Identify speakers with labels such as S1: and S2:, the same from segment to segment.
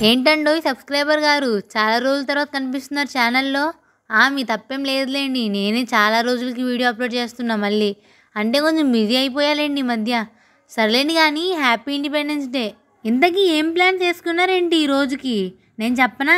S1: ఏంటండోయ్ subscriber గారు, చాలా రోజుల తర్వాత కనిపిస్తున్నారు ఛానల్లో. మీ తప్పేం లేదులేండి, నేనే చాలా రోజులకి వీడియో అప్లోడ్ చేస్తున్నా మళ్ళీ. అంటే కొంచెం బిజీ అయిపోయాలేండి ఈ మధ్య. సర్లేండి కానీ హ్యాపీ ఇండిపెండెన్స్ డే. ఇంతకీ ఏం ప్లాన్ చేసుకున్నారేంటి ఈ రోజుకి? నేను చెప్పనా,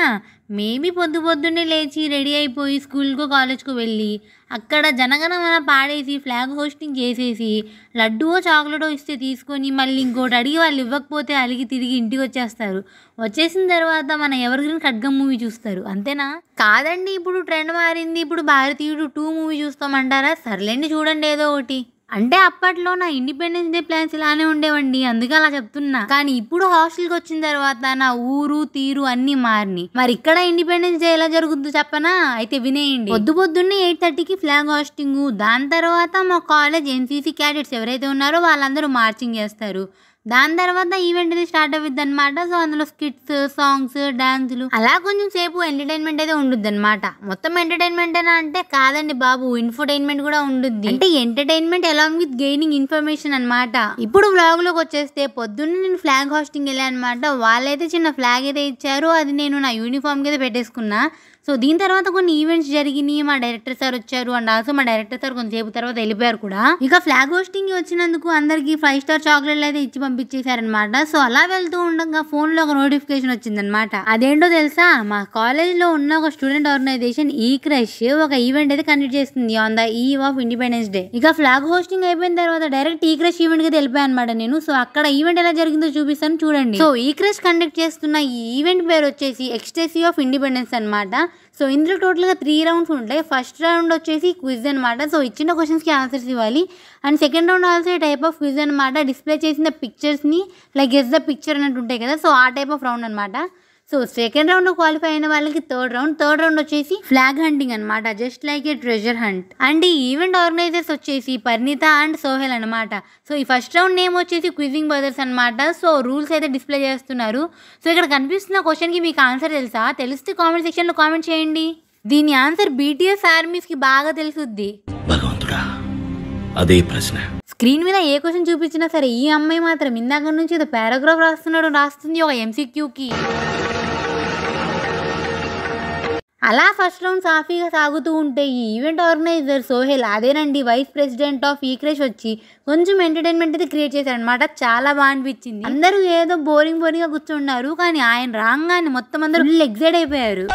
S1: మేబీ పొద్దున్నే లేచి రెడీ అయిపోయి స్కూల్కో కాలేజ్కో వెళ్ళి అక్కడ జనగణమన పాడేసి ఫ్లాగ్ హోస్టింగ్ చేసేసి లడ్డువో చాక్లెటో ఇస్తే తీసుకొని మళ్ళీ ఇంకోటి అడిగి వాళ్ళు ఇవ్వకపోతే అలిగి తిరిగి ఇంటికి వచ్చేస్తారు. వచ్చేసిన తర్వాత మన ఎవర్ గ్రీన్ ఖడ్గం మూవీ చూస్తారు, అంతేనా? కాదండి, ఇప్పుడు ట్రెండ్ మారింది, ఇప్పుడు భారతీయుడు 2 మూవీ చూస్తామంటారా? సర్లేండి చూడండి ఏదో ఒకటి. అంటే అప్పట్లో నా ఇండిపెండెన్స్ డే ప్లాన్స్ ఇలానే ఉండేవండి, అందుకే అలా చెప్తున్నా. కానీ ఇప్పుడు హాస్టల్కి వచ్చిన తర్వాత నా ఊరు తీరు అన్నీ మారినాయి. మరి ఇక్కడ ఇండిపెండెన్స్ డే ఎలా జరుగుతుందో చెప్పనా? అయితే వినేయండి. పొద్దున్నే 8:30కి ఫ్లాగ్ హాస్టింగ్, దాని తర్వాత మా కాలేజ్ ఎన్సీసీ క్యాడెట్స్ ఎవరైతే ఉన్నారో వాళ్ళందరూ మార్చింగ్ చేస్తారు. దాని తర్వాత ఈవెంట్ అనేది స్టార్ట్ అవుద్ది అనమాట. సో అందులో స్కిట్స్, సాంగ్స్, డాన్సులు అలా కొంచెం సేపు ఎంటర్టైన్మెంట్ అయితే ఉండుద్ది అనమాట. మొత్తం ఎంటర్టైన్మెంట్ అయినా అంటే కాదండి బాబు, ఇన్ఫోటైన్మెంట్ కూడా ఉండుద్ది. అంటే entertainment along with gaining information అనమాట. ఇప్పుడు వ్లాగ్ లోకి వచ్చేస్తే పొద్దున్నే నేను ఫ్లాగ్ హాస్టింగ్ వెళ్ళాను అనమాట. వాళ్ళైతే చిన్న ఫ్లాగ్ అయితే ఇచ్చారు, అది నేను నా యూనిఫామ్ కి అయితే పెట్టేసుకున్నా. సో దీని తర్వాత కొన్ని ఈవెంట్స్ జరిగినాయి, మా డైరెక్టర్ సార్ వచ్చారు అండ్ ఆల్సో మా డైరెక్టర్ సార్ కొంతసేపు తర్వాత వెళ్ళిపోయారు కూడా. ఇక ఫ్లాగ్ హోస్టింగ్ వచ్చినందుకు అందరికి 5 స్టార్ చాక్లెట్లు అయితే ఇచ్చి పంపించేశారనమాట. సో అలా వెళ్తూ ఉండగా ఫోన్ లో ఒక నోటిఫికేషన్ వచ్చిందనమాట. అదేంటో తెలుసా, మా కాలేజ్ లో ఉన్న ఒక స్టూడెంట్ ఆర్గనైజేషన్ ఈ క్రష్ ఒక ఈవెంట్ అయితే కండక్ట్ చేస్తుంది on the eve of independence day. ఇక ఫ్లాగ్ హోస్టింగ్ అయిపోయిన తర్వాత డైరెక్ట్ ఈ క్రష్ ఈవెంట్ కి వెళ్ళిపోయాను అనమాట నేను. సో అక్కడ ఈవెంట్ ఎలా జరిగిందో చూపిస్తాను చూడండి. సో ఈ క్రష్ కండక్ట్ చేస్తున్న ఈ ఈవెంట్ పేరు వచ్చేసి ఎక్స్టేసీ ఆఫ్ ఇండిపెండెన్స్ అనమాట. సో ఇందులో టోటల్గా 3 రౌండ్స్ ఉంటాయి. ఫస్ట్ రౌండ్ వచ్చేసి క్విజ్ అనమాట. సో ఇచ్చిన క్వశ్చన్స్కి ఆన్సర్స్ ఇవ్వాలి. And second round also type of quiz అనమాట. డిస్ప్లే చేసిన పిక్చర్స్ని లైక్ గెస్ ద పిక్చర్ అన్నట్టు ఉంటాయి కదా, సో ఆ టైప్ ఆఫ్ రౌండ్ అనమాట. సో సెకండ్ రౌండ్ క్వాలిఫై అయిన వాళ్ళకి థర్డ్ రౌండ్ వచ్చేసి ఫ్లాగ్ హంటింగ్ అనమాట, just like A treasure hunt. And ఈ ఈవెంట్ ఆర్గనైజర్స్ వచ్చేసి పరిణీత అండ్ సోహెల్ అనమాట. సో ఈ ఫస్ట్ రౌండ్ నేమ్ వచ్చేసి క్విజింగ్ బ్రదర్స్ అనమాట. సో రూల్స్ అయితే డిస్ప్లే చేస్తున్నారు. సో ఇక్కడ కనిపిస్తున్న క్వశ్చన్కి మీకు ఆన్సర్ తెలుసా? తెలిస్తే కామెంట్ సెక్షన్లో కామెంట్ చేయండి. దీని ఆన్సర్ BTS ఆర్మీస్ కి బాగా తెలుసుద్ది.
S2: అదే ప్రశ్న.
S1: స్క్రీన్ మీద ఏ క్వశ్చన్ చూపించినా సరే ఈ అమ్మాయి మాత్రం ఇందాక నుంచి ఏదో పారాగ్రాఫ్ రాస్తుంది ఒక MCQకి. అలా ఫస్ట్ రౌండ్ సాఫీగా సాగుతూ ఉంటే ఈ ఈవెంట్ ఆర్గనైజర్ సోహెల్, అదేనండి వైస్ ప్రెసిడెంట్ ఆఫ్ ఈ క్రష్, వచ్చి కొంచెం ఎంటర్టైన్మెంట్ అయితే క్రియేట్ చేశారనమాట. చాలా బాగా అనిపించింది. అందరూ ఏదో బోరింగ్ గా కూర్చున్నారు, కానీ ఆయన రాగానే మొత్తం అందరూ ఫుల్ ఎక్సైట్ అయిపోయారు.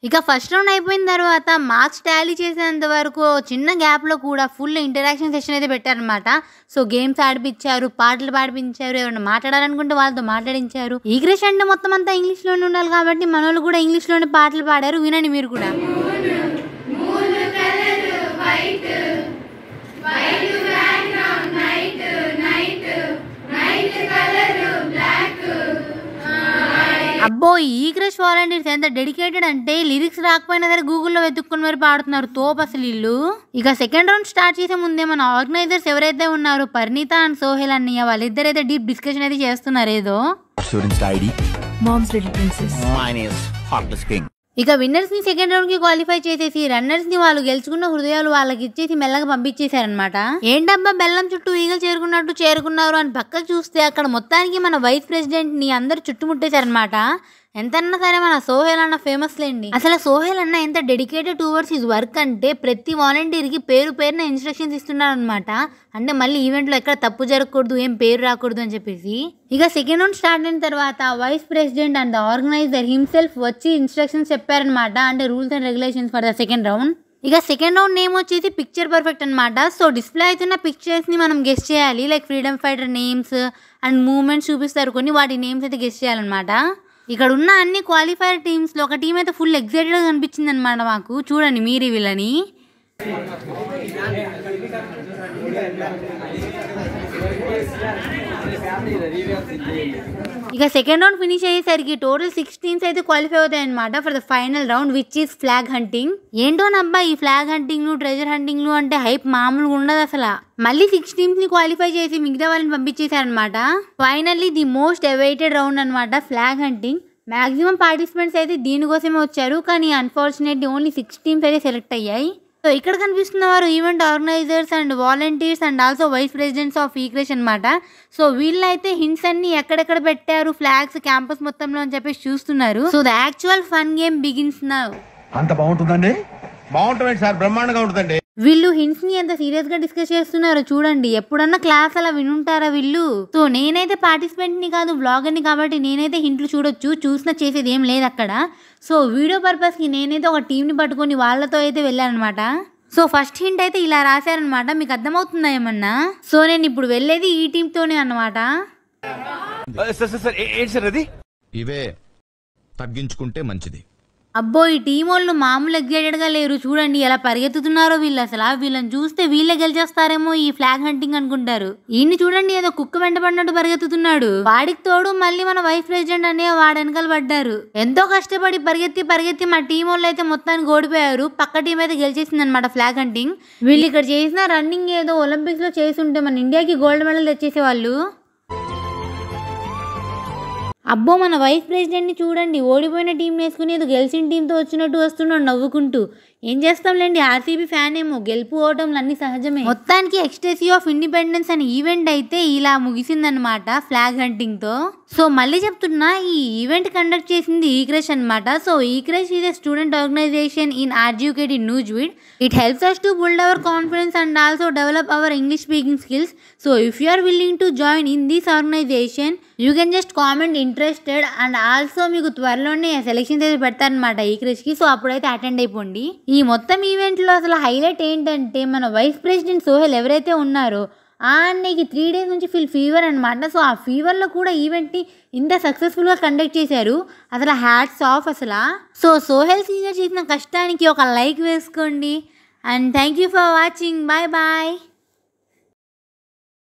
S1: ఇక ఫస్ట్ రౌండ్ అయిపోయిన తర్వాత మార్క్స్ టాలీ చేసేంత వరకు చిన్న గ్యాప్లో కూడా ఫుల్ ఇంటరాక్షన్ సెషన్ అయితే పెట్టారనమాట. సో గేమ్స్ ఆడిపించారు, పాటలు పాడిపించారు, ఎవరైనా మాట్లాడాలనుకుంటే వాళ్ళతో మాట్లాడించారు. ఈ క్రష్ అంటే మొత్తం అంతా ఇంగ్లీష్లోనే ఉండాలి కాబట్టి మన వాళ్ళు కూడా ఇంగ్లీష్లోనే పాటలు పాడారు, వినండి మీరు కూడా. అబ్బో, ఈ క్రష్ వాలంటీర్స్ ఎంత డెడికేటెడ్ అంటే లిరిక్స్ రాకపోయినా సరే గూగుల్లో వెతుక్కుని మరి పాడుతున్నారు, తోపు అసలు వీళ్ళు. ఇక సెకండ్ రౌండ్ స్టార్ట్ చేసే ముందే మన ఆర్గనైజర్స్ ఎవరైతే ఉన్నారో పరిణీత అండ్ సోహెల్ అన్నయ్య, వాళ్ళిద్దరైతే డీప్ డిస్కషన్ అయితే చేస్తున్నారు ఏదో. ఇక విన్నర్స్ ని సెకండ్ రౌండ్ కి క్వాలిఫై చేసేసి రన్నర్స్ ని వాళ్ళు గెలుచుకున్న హృదయాలు వాళ్ళకి ఇచ్చేసి మెల్లగా పంపించేశారనమాట. ఏంటబ్బా బెల్లం చుట్టూ ఈగలు చేరుకున్నారు అని పక్కకు చూస్తే అక్కడ మొత్తానికి మన వైస్ ప్రెసిడెంట్ ని అందరు చుట్టుముట్టేశారనమాట. ఎంతన్నా సరే మన సోహెల్ అన్న ఫేమస్ లేండి. అసలు సోహెల్ అన్న ఎంత డెడికేటెడ్ టువర్డ్స్ హిజ్ వర్క్ అంటే ప్రతి వాలంటీర్కి పేరున ఇన్స్ట్రక్షన్స్ ఇస్తున్నారు అనమాట. అంటే మళ్ళీ ఈవెంట్లో ఎక్కడ తప్పు జరగకూడదు, ఏం పేరు రాకూడదు అని చెప్పేసి. ఇక సెకండ్ రౌండ్ స్టార్ట్ అయిన తర్వాత vice president and the organiser himself వచ్చి ఇన్స్ట్రక్షన్స్ చెప్పారనమాట, అంటే rules and regulations for the second round. ఇక సెకండ్ రౌండ్ నేమ్ వచ్చేసి పిక్చర్ పర్ఫెక్ట్ అనమాట. సో డిస్ప్లే అవుతున్న పిక్చర్స్ ని మనం గెస్ చేయాలి, like freedom fighter names and movements చూపిస్తారు కొన్ని, వాటి నేమ్స్ అయితే గెస్ చేయాలన్నమాట. ఇక్కడ ఉన్న అన్ని క్వాలిఫైర్ టీమ్స్లో ఒక టీం అయితే ఫుల్ ఎక్సైటెడ్గా కనిపించింది అనమాట మాకు. చూడండి మీరు వీళ్ళని. ఇక సెకండ్ రౌండ్ ఫినిష్ అయ్యేసరికి టోటల్ 6 టీమ్స్ అయితే క్వాలిఫై అవుతాయి అనమాట for the final round, which is flag hunting. ఏంటోనబ్బా ఈ ఫ్లాగ్ హంటింగ్ ట్రెజర్ హంటింగ్ అంటే హైప్ మామూలుగా ఉండదు అసలు. మళ్ళీ 6 టీమ్స్ ని క్వాలిఫై చేసి మిగతా వాళ్ళని పంపించేశారనమాట. Finally the most awaited round అనమాట, ఫ్లాగ్ హంటింగ్. మాక్సిమం పార్టిసిపెంట్స్ అయితే దీనికోసమే వచ్చారు, కానీ అన్ఫార్చునేట్లీ ఓన్లీ 6 టీమ్స్ అయితే సెలెక్ట్ అయ్యాయి. సో ఇక్కడ కనిపిస్తున్న వారు event organisers and volunteers and also vice presidents of Ecresh అనమాట. సో వీళ్ళైతే హింట్స్ అన్ని ఎక్కడెక్కడ పెట్టారు ఫ్లాగ్స్ క్యాంపస్ మొత్తంలో అని చెప్పేసి చూస్తున్నారు. So the actual fun game begins now.
S2: అంత బాగుంటుందండి? బాగుంటుంది సార్, బ్రహ్మాండంగా ఉంటుందండి.
S1: వీళ్ళు హింట్స్ ని ఎంత సీరియస్ గా డిస్కస్ చేస్తున్నారు చూడండి. ఎప్పుడన్నా క్లాస్ అలా వినుంటారా వీళ్ళు? సో నేనైతే పార్టిసిపెంట్ ని కాదు బ్లాగర్ ని కాబట్టి నేనైతే హింట్లు చూడొచ్చు, చూసినా చేసేది ఏం లేదు అక్కడ. సో వీడియో పర్పస్ కి నేనైతే ఒక టీం ని పట్టుకొని వాళ్ళతో అయితే వెళ్ళానమాట. సో ఫస్ట్ హింట్ అయితే ఇలా రాశారనమాట, మీకు అర్థమవుతుందా ఏమన్నా? సో నేను ఇప్పుడు వెళ్ళేది ఈ టీమ్ తోనే అన్నమాట.
S3: ఇవే తగ్గించుకుంటే మంచిది.
S1: అబ్బో ఈ టీం వాళ్ళు మామూలు ఎగ్జైటెడ్ గా లేరు చూడండి, ఎలా పరిగెత్తుతున్నారో వీళ్ళు. అసలు వీళ్ళని చూస్తే వీళ్ళే గెలిచేస్తారేమో ఈ ఫ్లాగ్ హంటింగ్ అనుకుంటారు. ఈయన్ని చూడండి ఏదో కుక్క వెంటబడినట్టు పరిగెత్తుతున్నాడు. వాడికి తోడు మళ్ళీ మన వైస్ ప్రెసిడెంట్ అనే వాడు వెనకాల పడ్డారు. ఎంతో కష్టపడి పరిగెత్తి మా టీం వాళ్ళు అయితే మొత్తానికి ఓడిపోయారు. పక్క టీం అయితే గెలిచేసింది అనమాట ఫ్లాగ్ హంటింగ్. వీళ్ళు ఇక్కడ చేసిన రన్నింగ్ ఏదో ఒలింపిక్స్ లో చేసి ఉంటే మన ఇండియాకి గోల్డ్ మెడల్ తెచ్చేసేవాళ్ళు. అబ్బో మన వైస్ ప్రెసిడెంట్ని చూడండి, ఓడిపోయిన టీం వేసుకుని ఏదో గెలిచిన టీంతో వచ్చినట్టు వస్తున్నాడు నవ్వుకుంటూ. ఏం చేస్తాంలేండి, ఆర్సీబీ ఫ్యాన్ ఏమో, గెలుపు ఓటంలు అన్ని సహజమే. మొత్తానికి ఎక్స్టేసీ ఆఫ్ ఇండిపెండెన్స్ అనే ఈవెంట్ అయితే ఇలా ముగిసిందనమాట ఫ్లాగ్ హంటింగ్ తో. సో మళ్ళీ చెప్తున్నా, ఈ ఈవెంట్ కండక్ట్ చేసింది ఈక్రేష్ అనమాట. So Ecresh is a student organisation in RGUKT in Nuzvid. It helps us to build our confidence and also develop our English speaking skills. So if you are willing to join in this organization, you can just comment interested and also మీకు త్వరలోనే selections అయితే పెడతారనమాట ఈక్రేష్కి. So అప్పుడైతే attend అయిపోండి. ఈ మొత్తం ఈవెంట్లో అసలు హైలైట్ ఏంటంటే మన వైస్ ప్రెసిడెంట్ సోహెల్ ఎవరైతే ఉన్నారో ఆ అన్నయ్యకి 3 days నుంచి ఫీవర్ అనమాట. సో ఆ ఫీవర్లో కూడా ఈవెంట్ని ఇంత సక్సెస్ఫుల్గా కండక్ట్ చేశారు. అసలు హ్యాట్స్ ఆఫ్ అసలు. సో సోహెల్ సీనియర్ చేసిన కష్టానికి ఒక లైక్ వేసుకోండి. And thank you for watching. Bye bye.